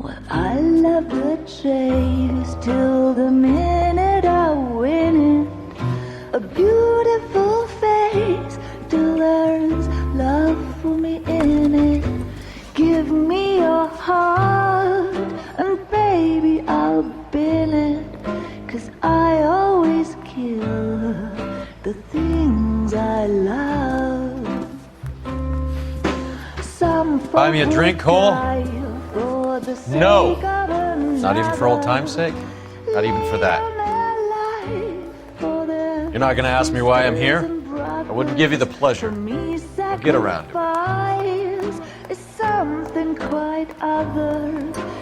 Well, I love the chase till the minute I win it. A beautiful face till there's love for me in it. Give me your heart and baby I'll bill it. 'Cause I always kill the things I love. Buy me a drink, Cole? No. Not even for old time's sake? Not even for that. You're not going to ask me why I'm here? I wouldn't give you the pleasure. I'll get around to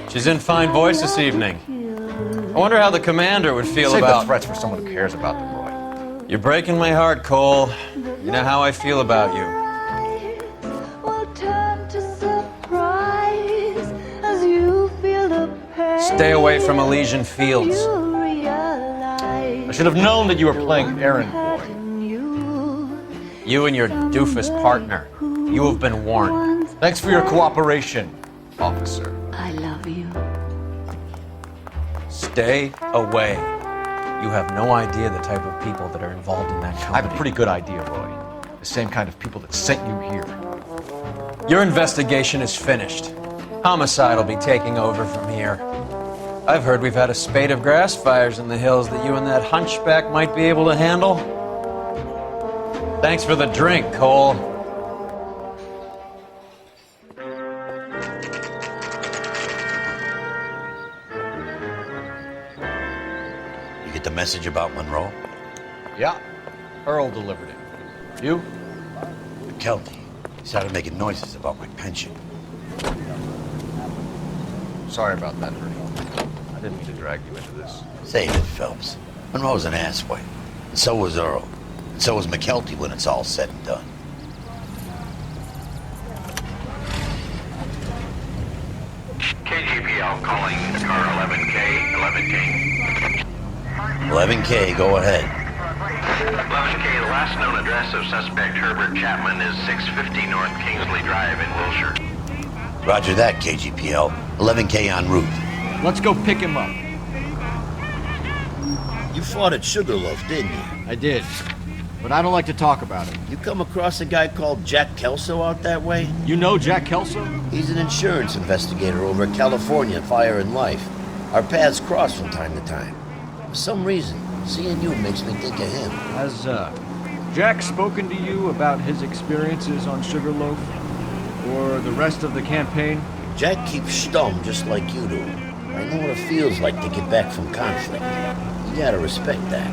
it. She's in fine voice this evening. I wonder how the commander would feel Save about... the threats for someone who cares about them, Roy. You're breaking my heart, Cole. You know how I feel about you. Stay away from Elysian Fields. I should have known that you were playing errand boy. You and your doofus partner. You have been warned. Thanks for your cooperation, officer. I love you. Stay away. You have no idea the type of people that are involved in that company. I have a pretty good idea, Roy. The same kind of people that sent you here. Your investigation is finished. Homicide will be taking over from here. I've heard we've had a spate of grass fires in the hills that you and that hunchback might be able to handle. Thanks for the drink, Cole. You get the message about Monroe? Yeah, Earl delivered it. You? McKelty. He started making noises about my pension. Sorry about that, Ernie. I didn't mean to drag you into this. Save it, Phelps. Monroe's an asswipe. And so was Earl. And so was McKelty when it's all said and done. KGPL calling car 11K, 11K. 11K, go ahead. 11K, the last known address of suspect Herbert Chapman is 650 North Kingsley Drive in Wilshire. Roger that, KGPL. 11K en route. Let's go pick him up. You fought at Sugarloaf, didn't you? I did, but I don't like to talk about it. You come across a guy called Jack Kelso out that way? You know Jack Kelso? He's an insurance investigator over at California Fire and Life. Our paths cross from time to time. For some reason, seeing you makes me think of him. Has, Jack spoken to you about his experiences on Sugarloaf? Or the rest of the campaign? Jack keeps stum just like you do. I know what it feels like to get back from conflict. You gotta respect that.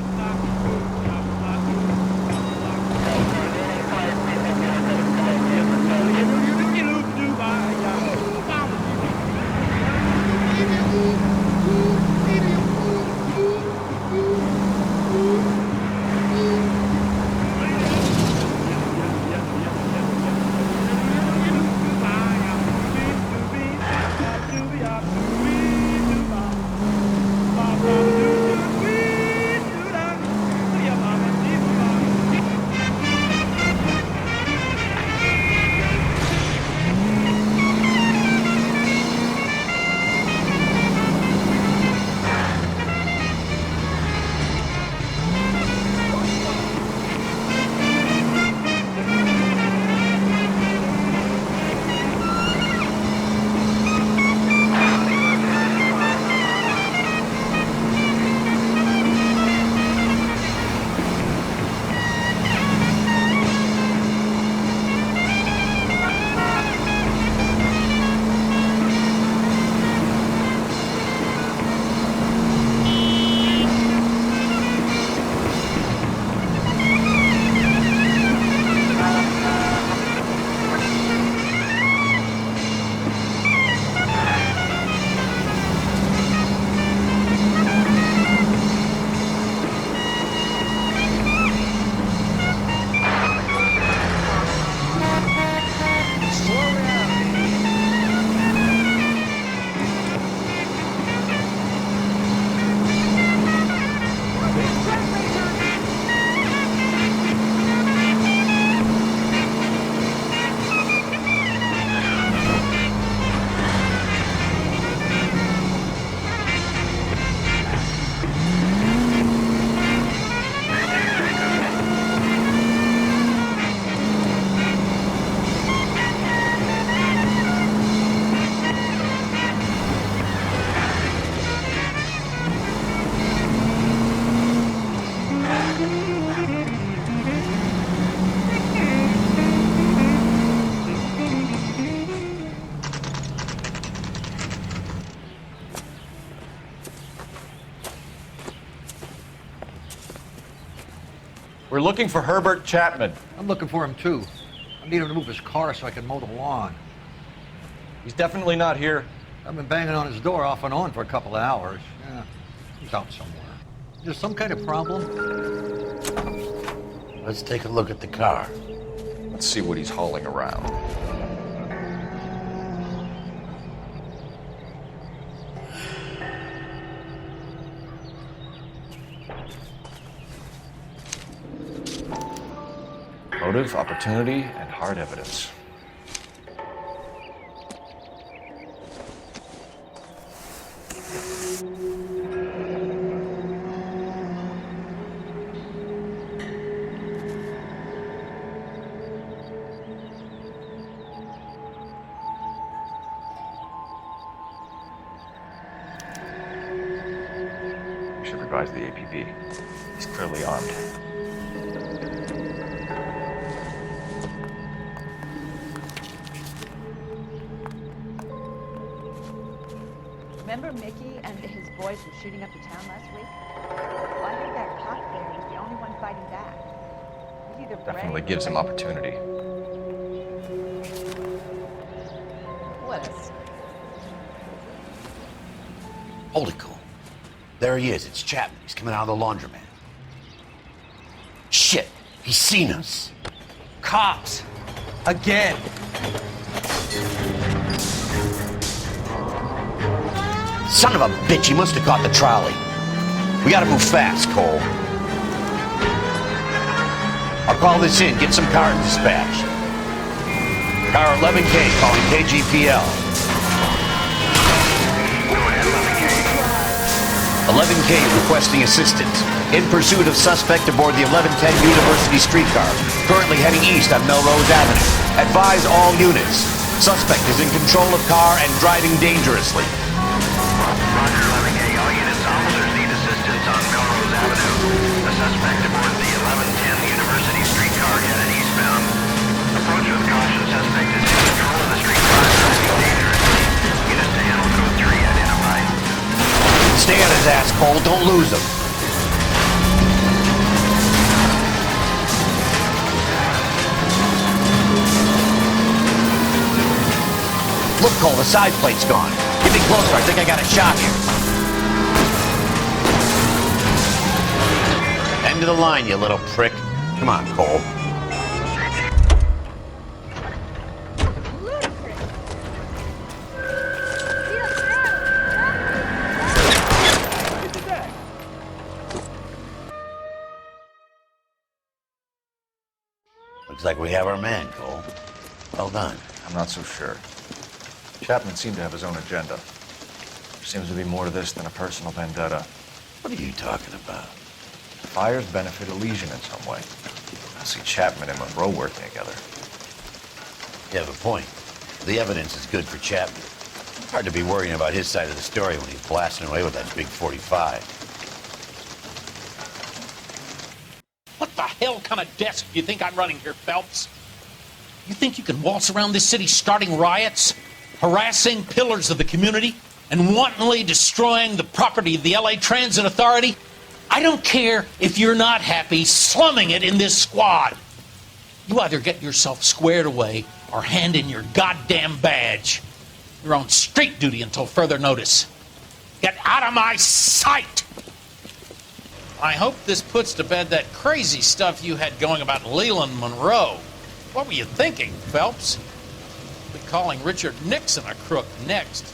We're looking for Herbert Chapman. I'm looking for him too. I need him to move his car so I can mow the lawn. He's definitely not here. I've been banging on his door off and on for a couple of hours. Yeah, he's out somewhere. Is there some kind of problem? Let's take a look at the car. Let's see what he's hauling around. Motive, opportunity, and hard evidence. We should revise the APB. He's clearly armed. Remember Mickey and his boys were shooting up the town last week? Well, I heard that cop there was the only one fighting back. He's either Definitely brave gives or him opportunity. What else? Hold it, Cole. There he is. It's Chapman. He's coming out of the laundromat. Shit! He's seen us. Cops! Again! Son of a bitch, he must have caught the trolley. We gotta move fast, Cole. I'll call this in, get some cars dispatched. Car 11K calling KGPL. Go ahead, 11K. 11K requesting assistance. In pursuit of suspect aboard the 1110 University streetcar. Currently heading east on Melrose Avenue. Advise all units. Suspect is in control of car and driving dangerously. Roger, 11K. All units, officers need assistance on Melrose Avenue. The suspect aboard the 1110 University streetcar headed eastbound. Approach with caution. Suspect is in control of the streetcar and driving dangerously. Units to handle code 3 identified. Stay on his ass, Cole. Don't lose him. Look, Cole, the side plate's gone. Get me closer. I think I got a shot here. End of the line, you little prick. Come on, Cole. Looks like we have our man, Cole. Well done. I'm not so sure. Chapman seemed to have his own agenda. There seems to be more to this than a personal vendetta. What are you talking about? Fires benefit Elysian in some way. I see Chapman and Monroe working together. You have a point. The evidence is good for Chapman. Hard to be worrying about his side of the story when he's blasting away with that big 45. What the hell kind of desk do you think I'm running here, Phelps? You think you can waltz around this city starting riots, harassing pillars of the community, and wantonly destroying the property of the LA Transit Authority? I don't care if you're not happy slumming it in this squad. You either get yourself squared away or hand in your goddamn badge. You're on street duty until further notice. Get out of my sight! I hope this puts to bed that crazy stuff you had going about Leland Monroe. What were you thinking, Phelps? We'll be calling Richard Nixon a crook next.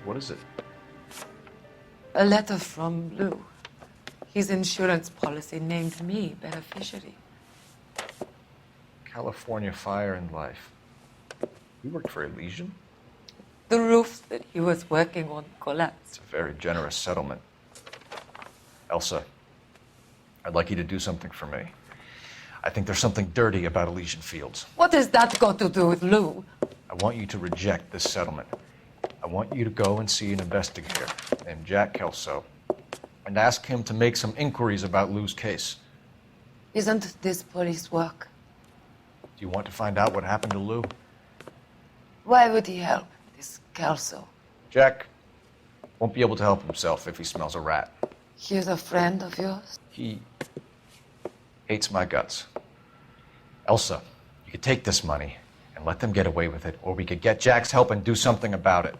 What is it? A letter from Lou. His insurance policy named me beneficiary. California Fire and Life. You worked for Elysian? The roof that he was working on collapsed. It's a very generous settlement. Elsa, I'd like you to do something for me. I think there's something dirty about Elysian Fields. What has that got to do with Lou? I want you to reject this settlement. I want you to go and see an investigator named Jack Kelso. and ask him to make some inquiries about Lou's case. Isn't this police work? Do you want to find out what happened to Lou? Why would he help this Kelso? Jack won't be able to help himself if he smells a rat. He's a friend of yours? He hates my guts. Elsa, you could take this money and let them get away with it, or we could get Jack's help and do something about it.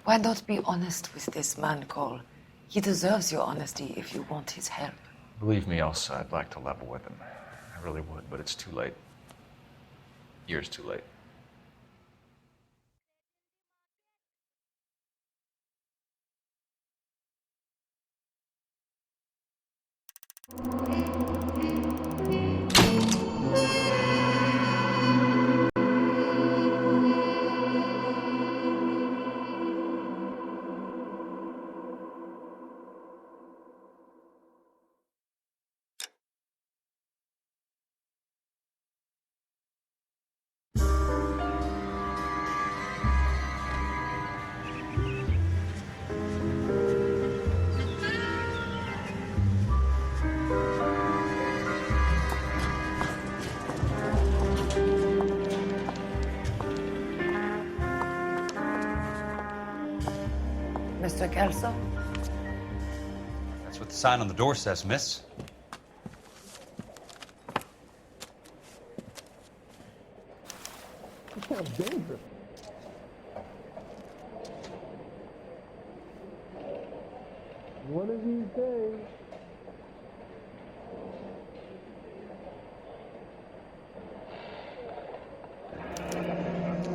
Why not be honest with this man, Cole? He deserves your honesty if you want his help. Believe me, Elsa, I'd like to level with him. I really would, but it's too late. Years too late. Mr. Kelso? That's what the sign on the door says, miss. That sounds dangerous. One of these days.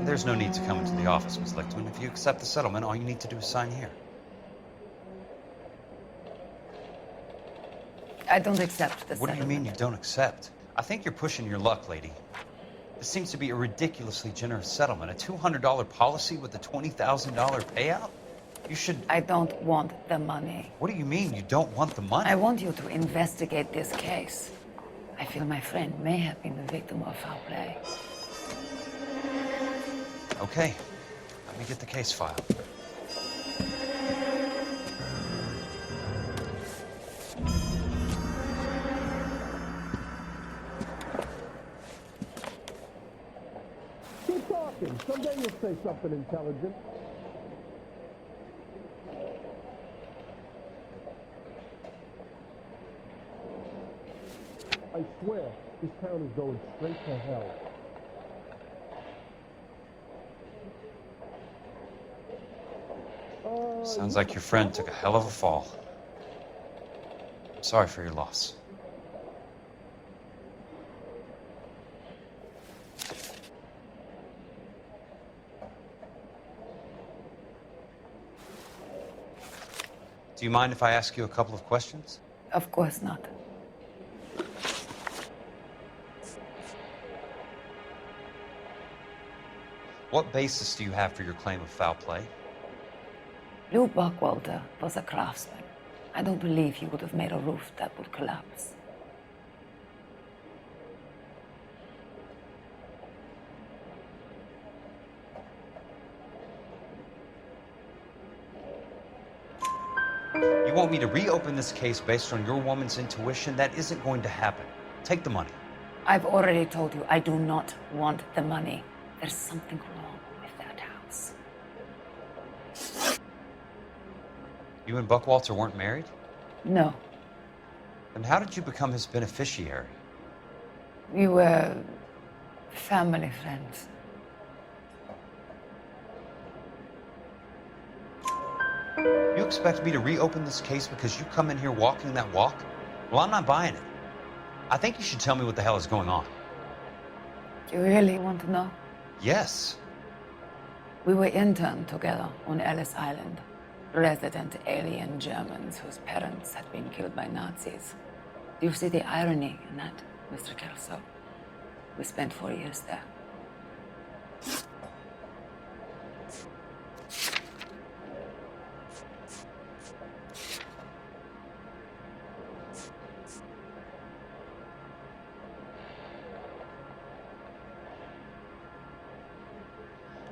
There's no need to come into the office, Miss Lichtmann. If you accept the settlement, all you need to do is sign here. I don't accept the What do you mean you don't accept? I think you're pushing your luck, lady. This seems to be a ridiculously generous settlement. A $200 policy with a $20,000 payout? You should... I don't want the money. What do you mean you don't want the money? I want you to investigate this case. I feel my friend may have been the victim of foul play. Okay. Let me get the case file. Keep talking. Someday you'll say something intelligent. I swear, this town is going straight to hell. Sounds like your friend took a hell of a fall. I'm sorry for your loss. Do you mind if I ask you a couple of questions? Of course not. What basis do you have for your claim of foul play? Lou Buchwalter was a craftsman. I don't believe he would have made a roof that would collapse. You want me to reopen this case based on your woman's intuition? That isn't going to happen. Take the money. I've already told you I do not want the money. There's something wrong with that house. You and Buchwalter weren't married? No. Then how did you become his beneficiary? We were family friends. You expect me to reopen this case because you come in here walking that walk? Well, I'm not buying it. I think you should tell me what the hell is going on. You really want to know? Yes. We were interned together on Ellis Island. Resident alien Germans whose parents had been killed by Nazis. Do you see the irony in that, Mr. Kelso? We spent 4 years there.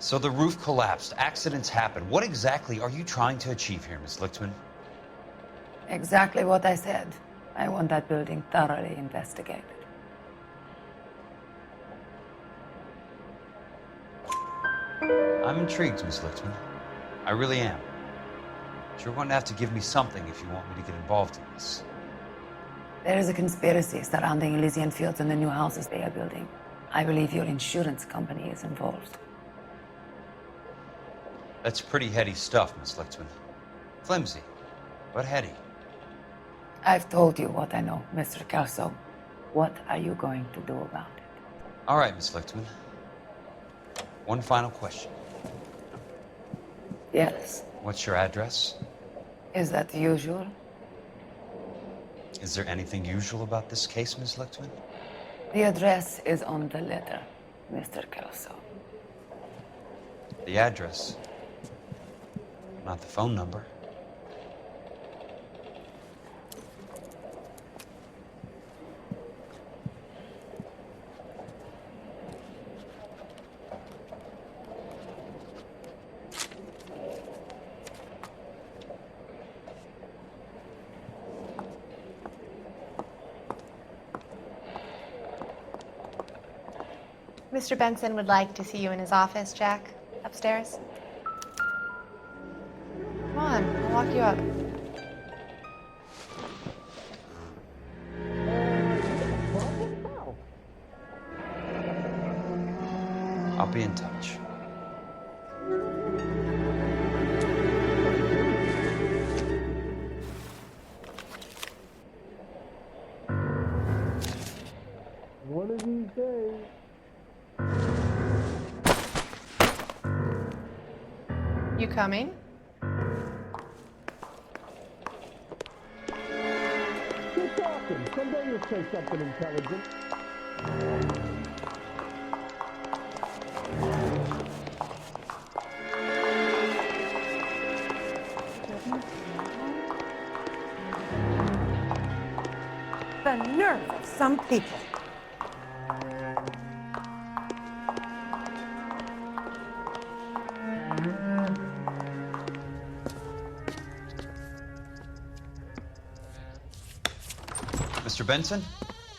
So the roof collapsed, accidents happen. What exactly are you trying to achieve here, Miss Lichtmann? Exactly what I said. I want that building thoroughly investigated. I'm intrigued, Miss Lichtmann. I really am. But you're going to have to give me something if you want me to get involved in this. There is a conspiracy surrounding Elysian Fields and the new houses they are building. I believe your insurance company is involved. That's pretty heady stuff, Miss Lichtmann. Flimsy, but heady. I've told you what I know, Mr. Kelso. What are you going to do about it? All right, Miss Lichtmann. One final question. Yes. What's your address? Is that usual? Is there anything usual about this case, Miss Lichtmann? The address is on the letter, Mr. Kelso. The address, not the phone number. Mr. Benson would like to see you in his office, Jack. Upstairs. Come on, I'll walk you up. I'll be in touch. One of these days. You coming? Keep talking. Someday you'll say something intelligent. The nerve of some people. Mr. Benson,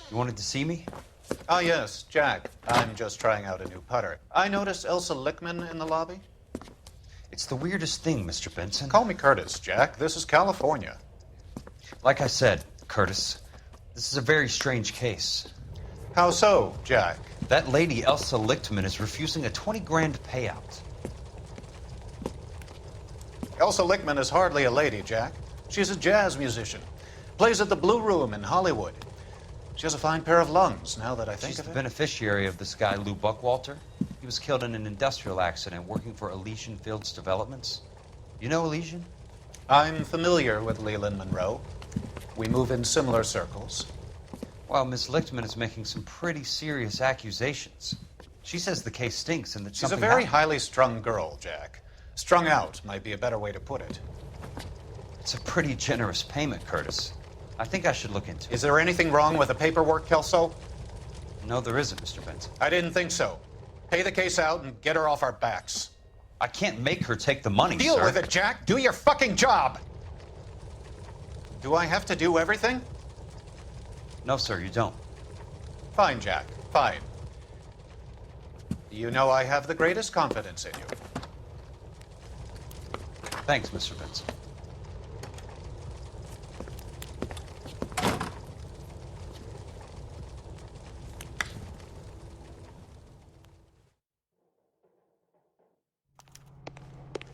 you wanted to see me? Ah, yes, Jack. I'm just trying out a new putter. I noticed Elsa Lichtmann in the lobby. It's the weirdest thing, Mr. Benson. Call me Curtis, Jack. This is California. Like I said, Curtis, this is a very strange case. How so, Jack? That lady, Elsa Lichtmann, is refusing a 20 grand payout. Elsa Lichtmann is hardly a lady, Jack. She's a jazz musician. Plays at the Blue Room in Hollywood. She has a fine pair of lungs, now that I think She's of the it. beneficiary of this guy, Lou Buchwalter. He was killed in an industrial accident working for Elysian Fields Developments. You know Elysian? I'm familiar with Leland Monroe. We move in similar circles. Well, Miss Lichtmann is making some pretty serious accusations. She says the case stinks and that She's a something very happened. highly strung girl, Jack. Strung out might be a better way to put it. It's a pretty generous payment, Curtis. I think I should look into it. Is there anything wrong with the paperwork, Kelso? No, there isn't, Mr. Benson. I didn't think so. Pay the case out and get her off our backs. I can't make her take the money, Deal sir. with it, Jack. Do your fucking job. Do I have to do everything? No, sir, you don't. Fine, Jack. Fine. You know I have the greatest confidence in you. Thanks, Mr. Benson.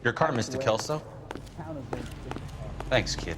Your car, Mr. Kelso. Thanks, kid.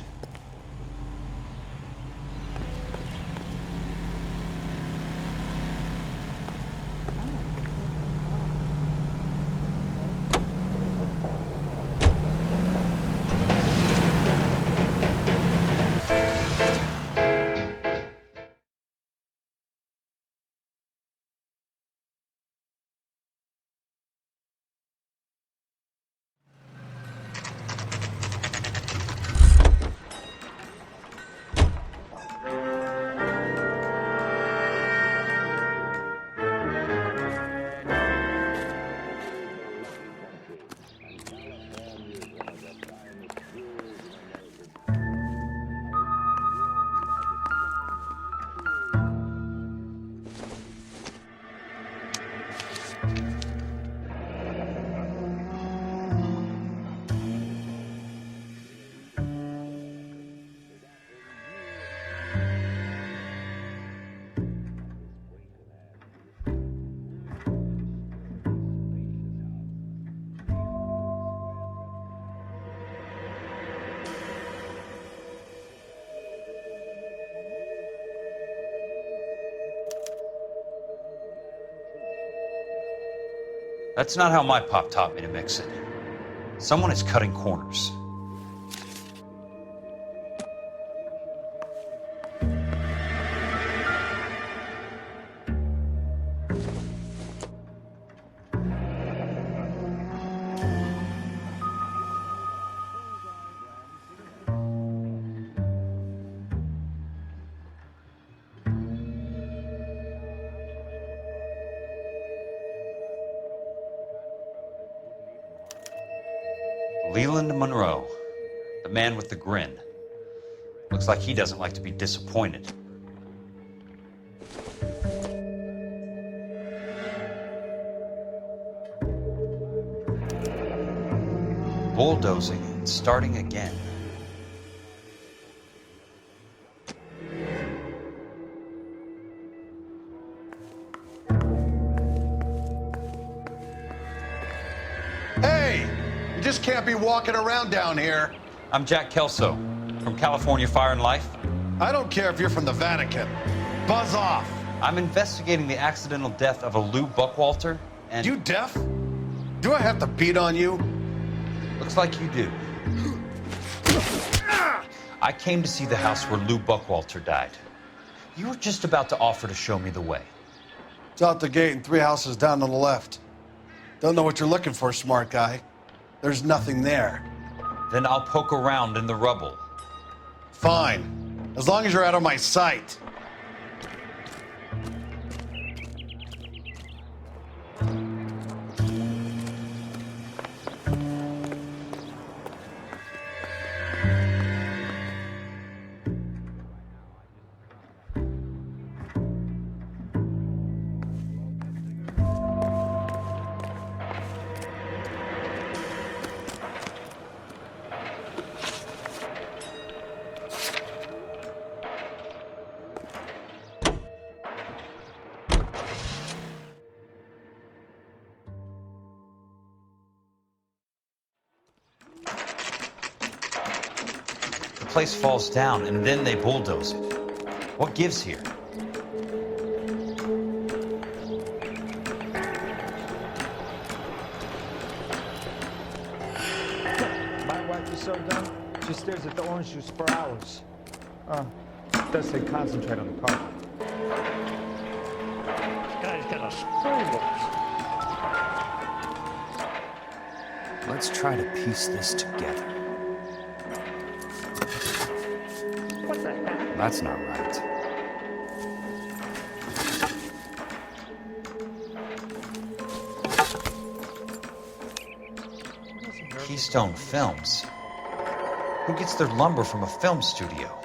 That's not how my pop taught me to mix it. Someone is cutting corners. Leland Monroe, the man with the grin. Looks like he doesn't like to be disappointed. Bulldozing and starting again. You just can't be walking around down here. I'm Jack Kelso, from California Fire and Life. I don't care if you're from the Vatican. Buzz off. I'm investigating the accidental death of a Lou Buchwalter, and... You deaf? Do I have to beat on you? Looks like you do. I came to see the house where Lou Buchwalter died. You were just about to offer to show me the way. It's out the gate and 3 houses down on the left. Don't know what you're looking for, smart guy. There's nothing there. Then I'll poke around in the rubble. Fine. As long as you're out of my sight. The place falls down, and then they bulldoze it. What gives here? My wife is so done, she stares at the orange juice for hours. Does say concentrate on the carpet. This guy's got a spoon. Let's try to piece this together. What the heck? That's not right. Keystone Films. Who gets their lumber from a film studio?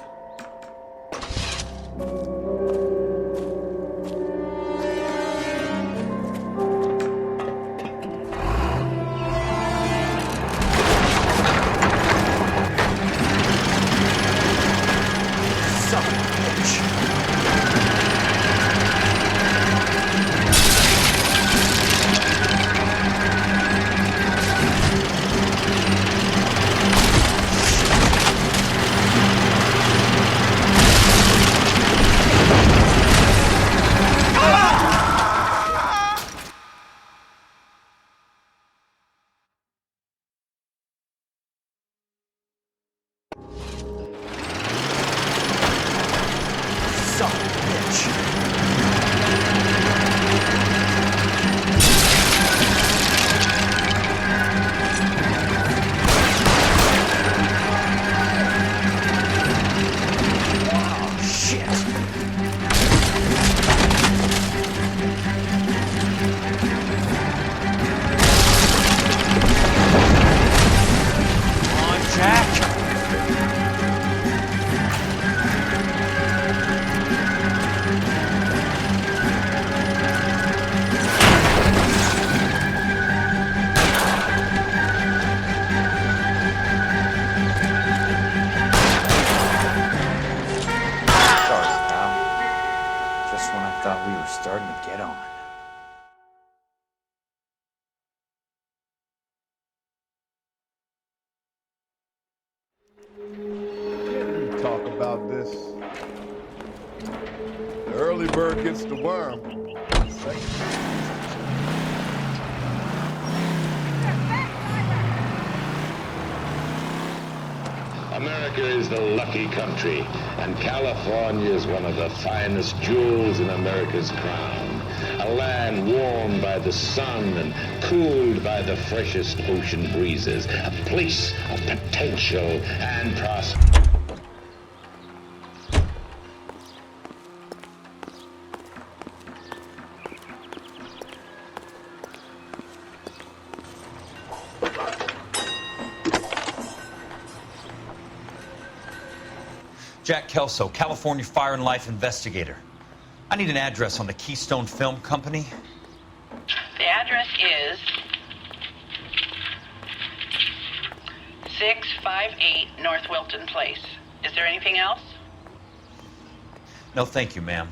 bird gets the worm. America is the lucky country, and California is one of the finest jewels in America's crown. A land warmed by the sun and cooled by the freshest ocean breezes. A place of potential and prosperity. Jack Kelso, California Fire and Life investigator. I need an address on the Keystone Film Company. The address is 658 North Wilton Place. Is there anything else? No, thank you, ma'am.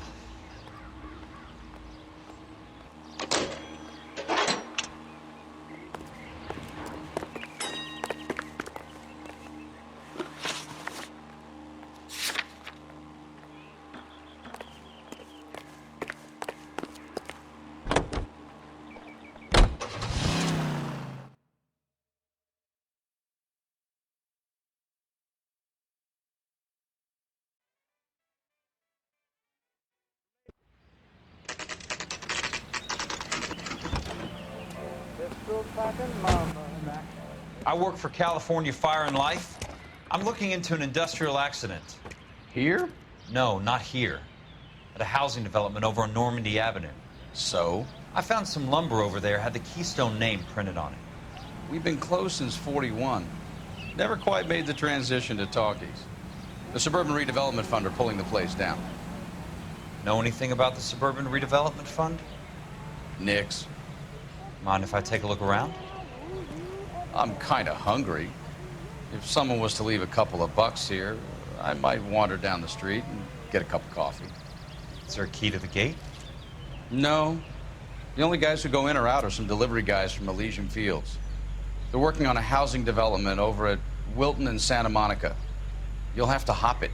I work for California Fire and Life. I'm looking into an industrial accident. Here? No, not here. At a housing development over on Normandy Avenue. So? I found some lumber over there, had the Keystone name printed on it. We've been closed since '41. Never quite made the transition to talkies. The Suburban Redevelopment Fund are pulling the place down. Know anything about the Suburban Redevelopment Fund? Nix. Mind if I take a look around? I'm kind of hungry. If someone was to leave a couple of bucks here, I might wander down the street and get a cup of coffee. Is there a key to the gate? No. The only guys who go in or out are some delivery guys from Elysian Fields. They're working on a housing development over at Wilton and Santa Monica. You'll have to hop it.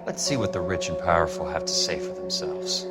Let's see what the rich and powerful have to say for themselves.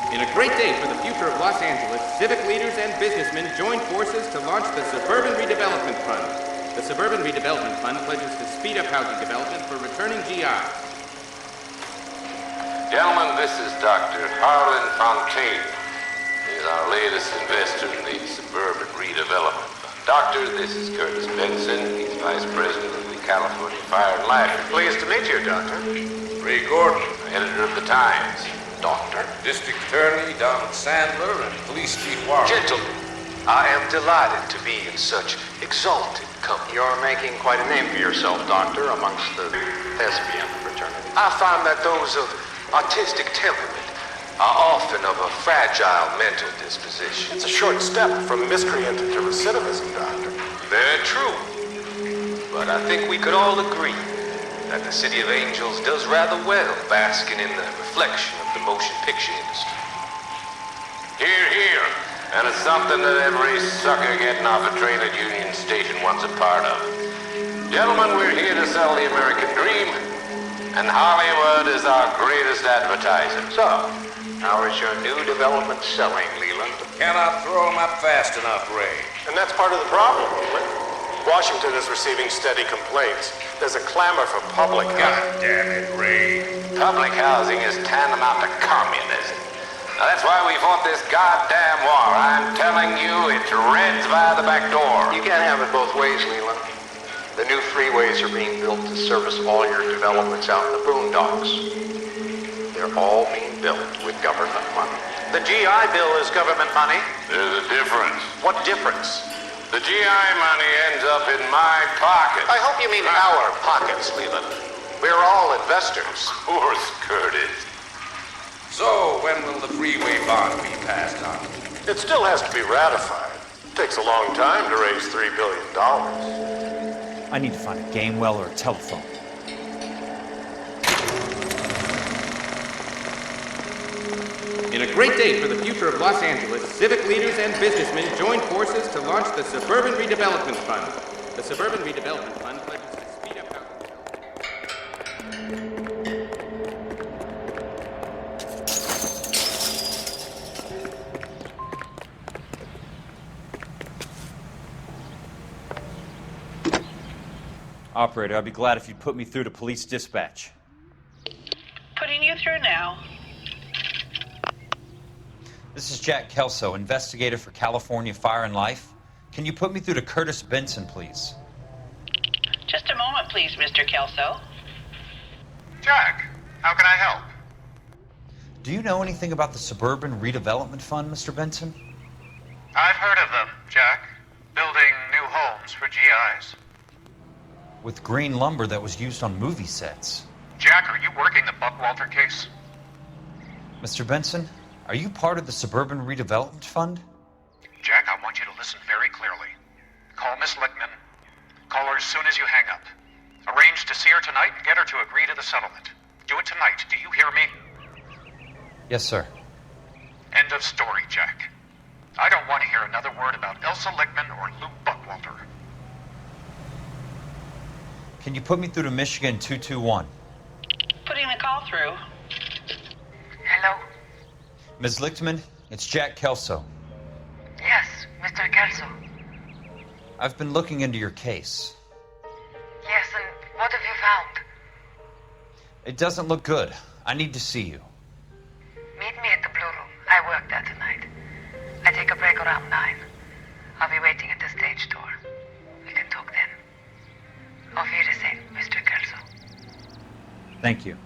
In a great day for the future of Los Angeles, civic leaders and businessmen joined forces to launch the Suburban Redevelopment Fund. The Suburban Redevelopment Fund pledges to speed up housing development for returning GIs. Gentlemen, this is Dr. Harlan Fontaine. He's our latest investor in the Suburban Redevelopment Fund. Doctor, this is Curtis Benson. He's Vice President of the California Fire and Life. Pleased to meet you, Doctor. Ray Gordon, editor of the Times. Doctor. District Attorney Donald Sandler and Police Chief Warren. Gentlemen, I am delighted to be in such exalted company. You're making quite a name for yourself, Doctor, amongst the thespian fraternity. I find that those of artistic temperament are often of a fragile mental disposition. It's a short step from miscreant to recidivism, Doctor. Very true. But I think we could all agree that the City of Angels does rather well basking in the reflection of the motion picture industry. Hear, hear. And it's something that every sucker getting off a train at Union Station wants a part of. Gentlemen, we're here to sell the American dream, and Hollywood is our greatest advertiser. So, how is your new development selling, Leland? Cannot throw them up fast enough, Ray. And that's part of the problem, Leland. Washington is receiving steady complaints. There's a clamor for public housing. God damn it, Ray. Public housing is tantamount to communism. Now, that's why we fought this goddamn war. I'm telling you, it's Reds via the back door. You can't have it both ways, Leland. The new freeways are being built to service all your developments out in the boondocks. They're all being built with government money. The GI Bill is government money. There's a difference. What difference? The GI money ends up in my pocket. I hope you mean our pockets, Leland. We're all investors. Of course, Curtis. So, when will the freeway bond be passed on? It still has to be ratified. It takes a long time to raise $3 billion. I need to find a game well or a telephone. In a great day for the future of Los Angeles, civic leaders and businessmen joined forces to launch the Suburban Redevelopment Fund. The Suburban Redevelopment Fund pledges to speed up housing. Operator, I'd be glad if you'd put me through to police dispatch. Putting you through now. This is Jack Kelso, investigator for California Fire and Life. Can you put me through to Curtis Benson, please? Just a moment, please, Mr. Kelso. Jack, how can I help? Do you know anything about the Suburban Redevelopment Fund, Mr. Benson? I've heard of them, Jack. Building new homes for GIs. With green lumber that was used on movie sets. Jack, are you working the Buchwalter case? Mr. Benson, are you part of the Suburban Redevelopment Fund? Jack, I want you to listen very clearly. Call Miss Lichtmann. Call her as soon as you hang up. Arrange to see her tonight and get her to agree to the settlement. Do it tonight. Do you hear me? Yes, sir. End of story, Jack. I don't want to hear another word about Elsa Lichtmann or Lou Buchwalter. Can you put me through to Michigan 221? Putting the call through. Hello? Ms. Lichtmann, it's Jack Kelso. Yes, Mr. Kelso. I've been looking into your case. Yes, and what have you found? It doesn't look good. I need to see you. Meet me at the Blue Room. I work there tonight. I take a break around 9. I'll be waiting at the stage door. We can talk then. Auf Wiedersehen, Mr. Kelso. Thank you.